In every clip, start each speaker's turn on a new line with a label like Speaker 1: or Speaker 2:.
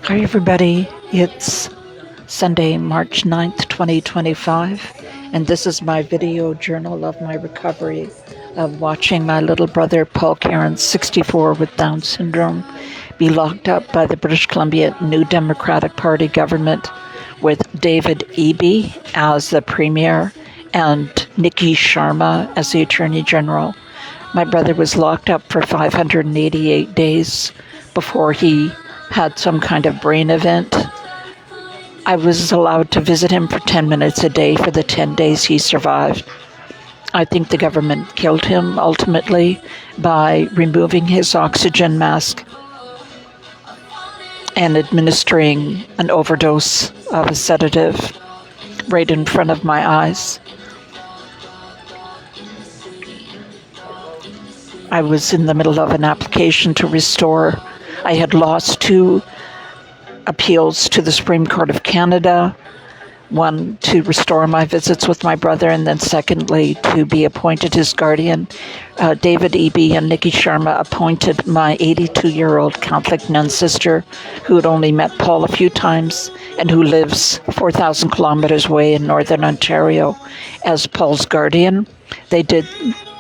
Speaker 1: Hi everybody, it's Sunday, March 9th, 2025, and this is my video journal of my recovery of watching my little brother Paul Kierans, 64 with Down syndrome, be locked up by the British Columbia New Democratic Party government with David Eby as the Premier and Nikki Sharma as the Attorney General. My brother was locked up for 588 days before he had some kind of brain event. I was allowed to visit him for 10 minutes a day for the 10 days he survived. I think the government killed him ultimately by removing his oxygen mask and administering an overdose of a sedative right in front of my eyes. I was in the middle of an application to restore. I had lost 2 appeals to the Supreme Court of Canada, one to restore my visits with my brother, and then secondly to be appointed his guardian. David Eby and Nikki Sharma appointed my 82-year-old Catholic nun sister who had only met Paul a few times and who lives 4,000 kilometers away in Northern Ontario as Paul's guardian. They did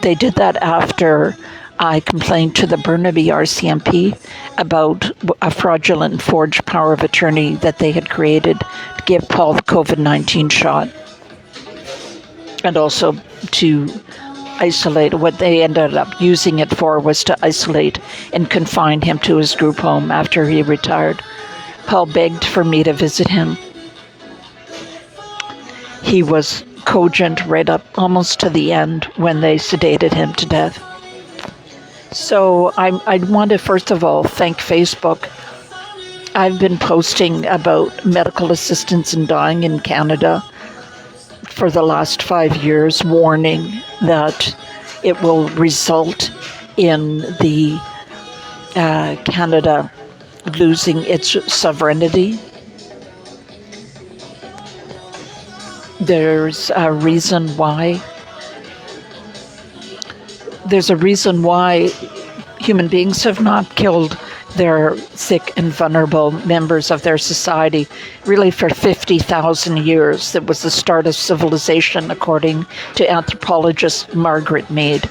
Speaker 1: that after I complained to the Burnaby RCMP about a fraudulent forged power of attorney that they had created to give Paul the COVID-19 shot, and also to isolate. What they ended up using it for was to isolate and confine him to his group home after he retired. Paul begged for me to visit him. He was cogent right up almost to the end when they sedated him to death. So I want to first of all thank Facebook. I've been posting about medical assistance in dying in Canada for the last 5 years, warning that it will result in the Canada losing its sovereignty. There's a reason why. There's a reason why human beings have not killed their sick and vulnerable members of their society. Really, for 50,000 years, it was the start of civilization, according to anthropologist Margaret Mead,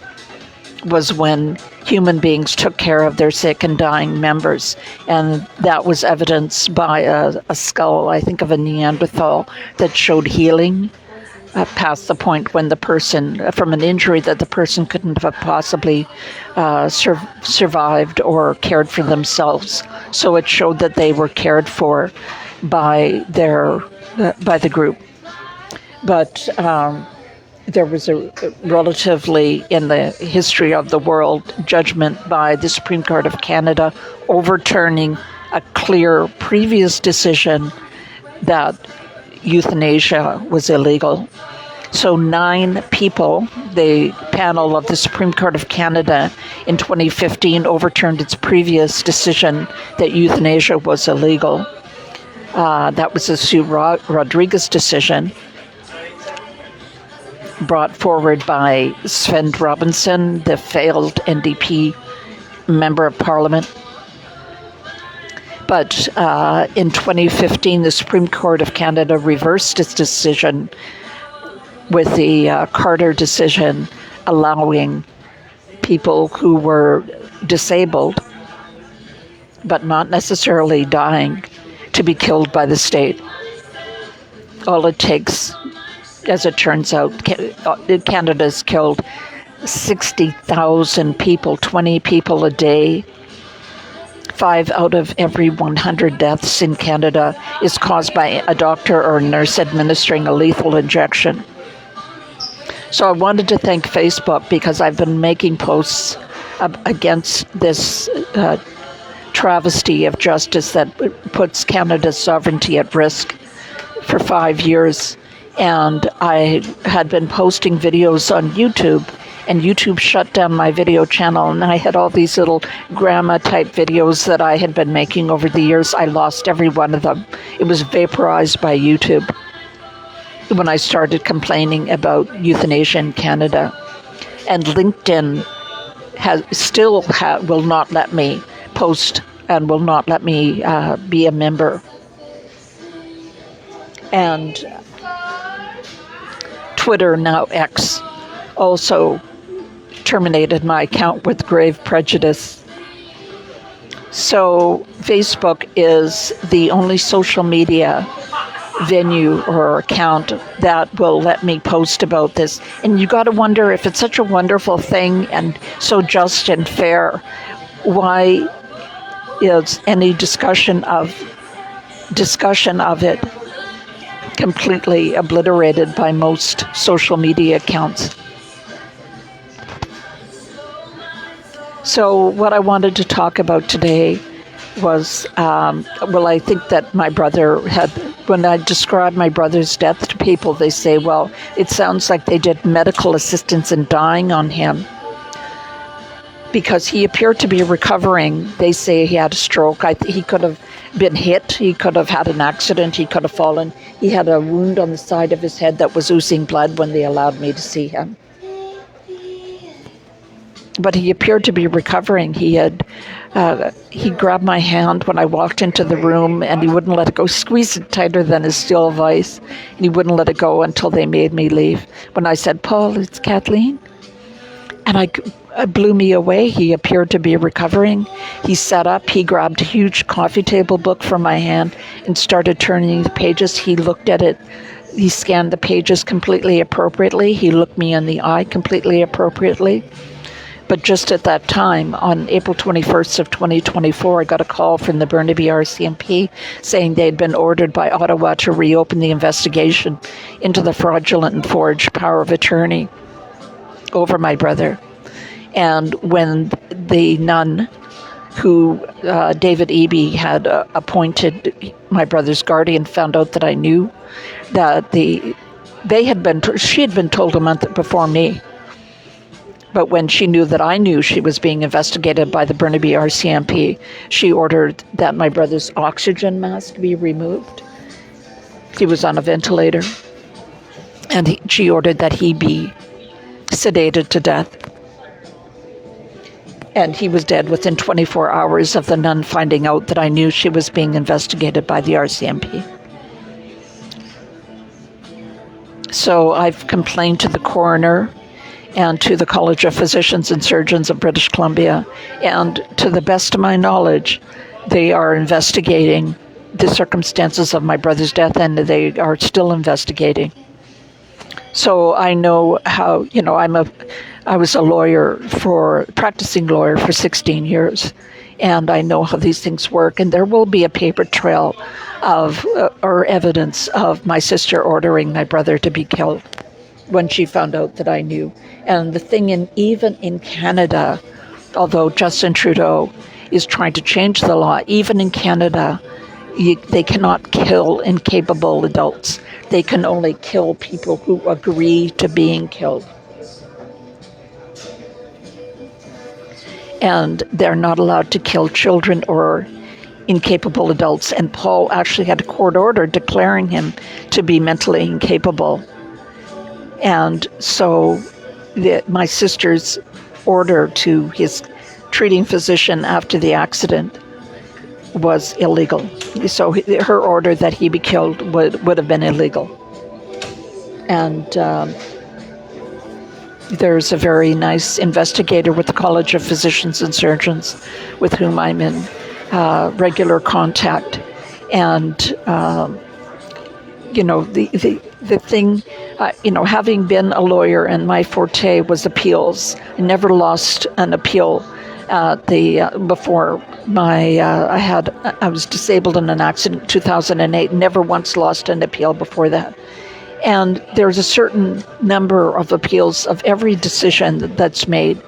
Speaker 1: was when human beings took care of their sick and dying members. And that was evidenced by a skull, I think, of a Neanderthal that showed healing past the point when the person, from an injury that the person couldn't have possibly survived or cared for themselves. So it showed that they were cared for by the group. But there was a relatively, in the history of the world, judgment by the Supreme Court of Canada overturning a clear previous decision that euthanasia was illegal. So 9 people, the panel of the Supreme Court of Canada in 2015 overturned its previous decision that euthanasia was illegal. That was the Sue Rodriguez decision, brought forward by Sven Robinson, the failed NDP member of Parliament. But in 2015, the Supreme Court of Canada reversed its decision with the Carter decision, allowing people who were disabled, but not necessarily dying, to be killed by the state. All it takes, as it turns out, Canada's killed 60,000 people, 20 people a day. 5 out of every 100 deaths in Canada is caused by a doctor or a nurse administering a lethal injection. So I wanted to thank Facebook because I've been making posts against this travesty of justice that puts Canada's sovereignty at risk for 5 years. And I had been posting videos on YouTube, and YouTube shut down my video channel, and I had all these little grandma-type videos that I had been making over the years. I lost every one of them. It was vaporized by YouTube when I started complaining about euthanasia in Canada. And LinkedIn will not let me post and will not let me be a member. And Twitter, now X, also terminated my account with grave prejudice. So Facebook is the only social media venue or account that will let me post about this. And you got to wonder, if it's such a wonderful thing and so just and fair, why is any discussion of it completely obliterated by most social media accounts? So what I wanted to talk about today was, I think that my brother had, when I describe my brother's death to people, they say, well, it sounds like they did medical assistance in dying on him, because he appeared to be recovering. They say he had a stroke. He could have been hit. He could have had an accident. He could have fallen. He had a wound on the side of his head that was oozing blood when they allowed me to see him. But he appeared to be recovering. He grabbed my hand when I walked into the room, and he wouldn't let it go, squeezed it tighter than a steel vice, and he wouldn't let it go until they made me leave. When I said, Paul, it's Kathleen. And it blew me away. He appeared to be recovering. He sat up, he grabbed a huge coffee table book from my hand and started turning the pages. He looked at it. He scanned the pages completely appropriately. He looked me in the eye completely appropriately. But just at that time, on April 21st of 2024, I got a call from the Burnaby RCMP saying they'd been ordered by Ottawa to reopen the investigation into the fraudulent and forged power of attorney over my brother. And when the nun who David Eby had appointed my brother's guardian found out that I knew that she had been told a month before me. But when she knew that I knew she was being investigated by the Burnaby RCMP, she ordered that my brother's oxygen mask be removed. He was on a ventilator. And she ordered that he be sedated to death. And he was dead within 24 hours of the nun finding out that I knew she was being investigated by the RCMP. So I've complained to the coroner and to the College of Physicians and Surgeons of British Columbia, and to the best of my knowledge, they are investigating the circumstances of my brother's death, and they are still investigating. So I know how, I was a practicing lawyer for 16 years, and I know how these things work, and there will be a paper trail of, or evidence of my sister ordering my brother to be killed when she found out that I knew. And the thing, even in Canada, although Justin Trudeau is trying to change the law, even in Canada, they cannot kill incapable adults. They can only kill people who agree to being killed. And they're not allowed to kill children or incapable adults. And Paul actually had a court order declaring him to be mentally incapable. And so my sister's order to his treating physician after the accident was illegal. So her order that he be killed would have been illegal. And there's a very nice investigator with the College of Physicians and Surgeons with whom I'm in regular contact. And, the thing, having been a lawyer and my forte was appeals, I never lost an appeal. Before I was disabled in an accident in 2008, never once lost an appeal before that. And there's a certain number of appeals of every decision that's made.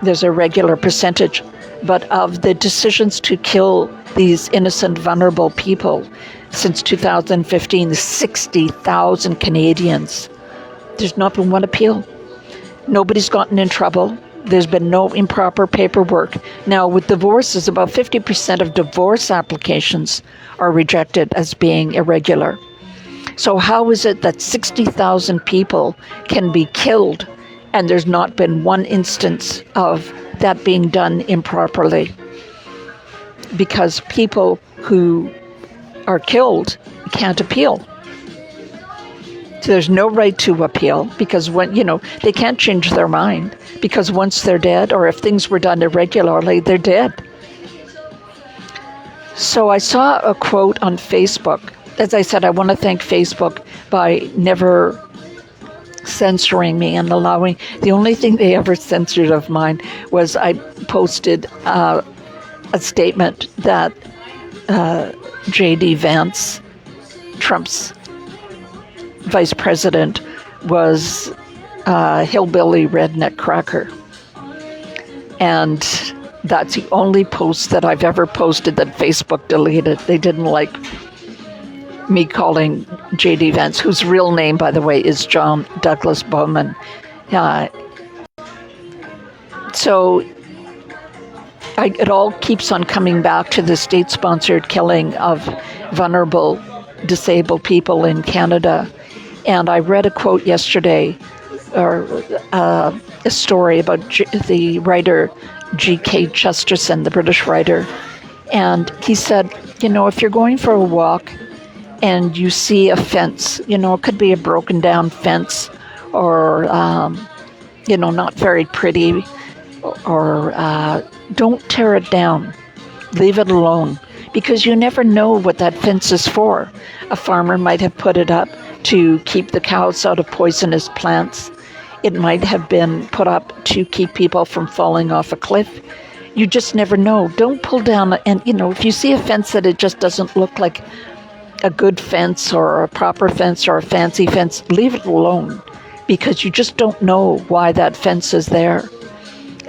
Speaker 1: There's a regular percentage, but of the decisions to kill these innocent, vulnerable people, since 2015, 60,000 Canadians, there's not been one appeal. Nobody's gotten in trouble. There's been no improper paperwork. Now, with divorces, about 50% of divorce applications are rejected as being irregular. So how is it that 60,000 people can be killed and there's not been one instance of that being done improperly? because people who are killed can't appeal. So there's no right to appeal because they can't change their mind because once they're dead, or if things were done irregularly, they're dead. So I saw a quote on Facebook. As I said, I want to thank Facebook by never censoring me and allowing. The only thing they ever censored of mine was I posted a statement that J.D. Vance, Trump's vice president, was a hillbilly redneck cracker. And that's the only post that I've ever posted that Facebook deleted. They didn't like me calling J.D. Vance, whose real name, by the way, is John Douglas Bowman. So it all keeps on coming back to the state-sponsored killing of vulnerable, disabled people in Canada. And I read a quote yesterday, or a story about the writer G.K. Chesterton, the British writer. And he said, if you're going for a walk and you see a fence, it could be a broken down fence or, not very pretty, or don't tear it down. Leave it alone, because you never know what that fence is for. A farmer might have put it up to keep the cows out of poisonous plants. It might have been put up to keep people from falling off a cliff. You just never know. Don't pull down, and if you see a fence that it just doesn't look like a good fence or a proper fence or a fancy fence, leave it alone, because you just don't know why that fence is there.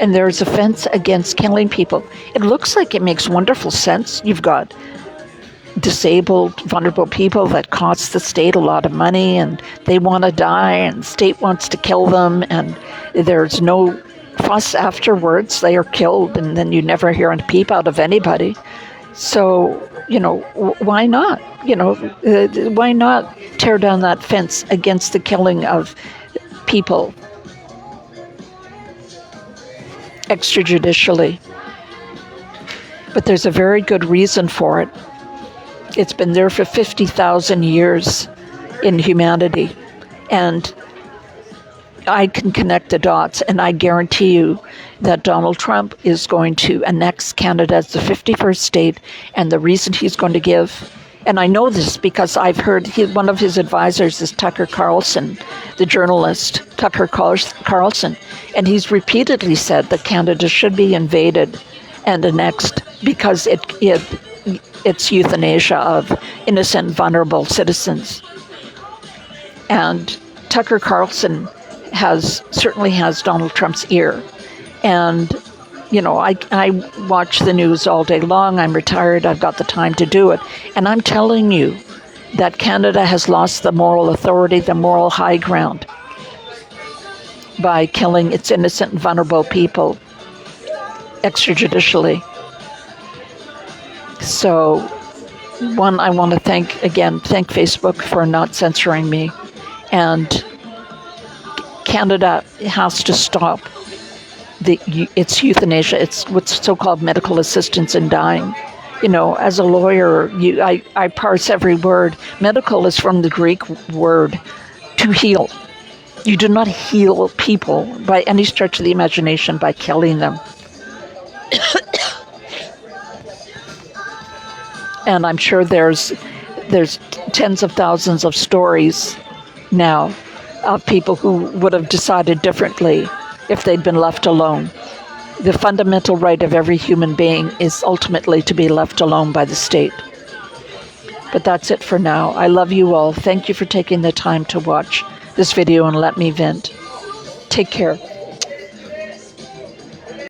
Speaker 1: And there's a fence against killing people. It looks like it makes wonderful sense. You've got disabled, vulnerable people that cost the state a lot of money, and they want to die, and the state wants to kill them, and there's no fuss afterwards. They are killed, and then you never hear a peep out of anybody. So, why not? Why not tear down that fence against the killing of people extrajudicially? But there's a very good reason for it. It's been there for 50,000 years in humanity. And I can connect the dots, and I guarantee you that Donald Trump is going to annex Canada as the 51st state, and the reason he's going to give, and I know this because I've heard one of his advisors is Tucker Carlson, the journalist, Tucker Carlson, and he's repeatedly said that Canada should be invaded and annexed because it's euthanasia of innocent, vulnerable citizens. And Tucker Carlson certainly has Donald Trump's ear. And, I watch the news all day long. I'm retired. I've got the time to do it. And I'm telling you that Canada has lost the moral authority, the moral high ground, by killing its innocent and vulnerable people extrajudicially. So, I want to thank Facebook for not censoring me. And Canada has to stop it's euthanasia. It's what's so-called medical assistance in dying. As a lawyer, I parse every word. Medical is from the Greek word to heal. You do not heal people by any stretch of the imagination by killing them. And I'm sure there's tens of thousands of stories now of people who would have decided differently if they'd been left alone. The fundamental right of every human being is ultimately to be left alone by the state. But that's it for now. I love you all. Thank you for taking the time to watch this video and let me vent. Take care.